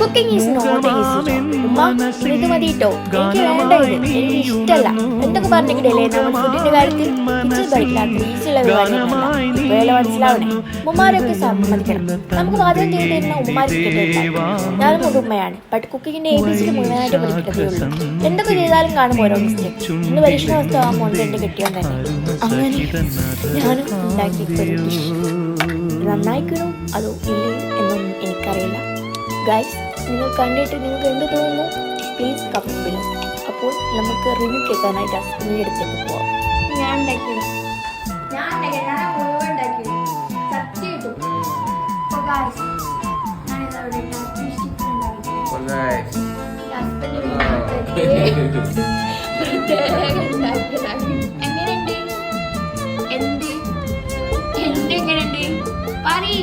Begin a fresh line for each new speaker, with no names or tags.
Cooking is not easy. ഉമ്മ ഇത് മതി കേട്ടോ, എനിക്ക് വേണ്ട, ഇത് എനിക്ക് ഇഷ്ടമല്ല എന്തൊക്കെ പറഞ്ഞെങ്കിലേ നമ്മൾ ഫുഡിന്റെ കാര്യത്തിൽ കിച്ചൺ പഠിക്കാത്ത ഈസിയുള്ള കാര്യമല്ല. വേല മനസ്സിലാവണേ, ഉമ്മമാരൊക്കെ സമ്മതിക്കണം. നമുക്ക് പാചകം ചെയ്ത് തരുന്ന ഉമ്മമാർക്ക് കേട്ടില്ല. ഞാനും ഒരു ഉമ്മയാണ്, ബട്ട് കുക്കിങ്ങിന്റെ ABC മുഴുവനായിട്ട് പഠിക്കുന്നതേ ഉള്ളൂ. എന്തൊക്കെ ചെയ്താലും കാണും ഓരോ മിസ്റ്റേക്ക്. ഇന്ന് പരീക്ഷണാവസ്ഥ ആകുമ്പോൾ എന്റെ കെട്ടിയാൻ തന്നെ. അങ്ങനെ ഞാനും ഉണ്ടാക്കി ഒരു ഡിഷ്. നന്നായിക്കണോ അതോ ഇല്ലേ എന്നൊന്നും എനിക്കറിയില്ല. ഗൈസ്, നിങ്ങൾ കണ്ടിട്ട് നിങ്ങൾക്ക് എന്ത് തോന്നുന്നു? Please comment below. അപ്പോൾ നമുക്ക് റിവ്യൂ കേൾക്കാനായിട്ട് അസ്മിയുടെ അടുത്തേക്ക് പോവാം. ഞാൻ ഉണ്ടാക്കിയത് മുഴുവൻ ഉണ്ടാക്കിയത് സത്യമായിട്ടും. എങ്ങനെയുണ്ട്? പറയ്.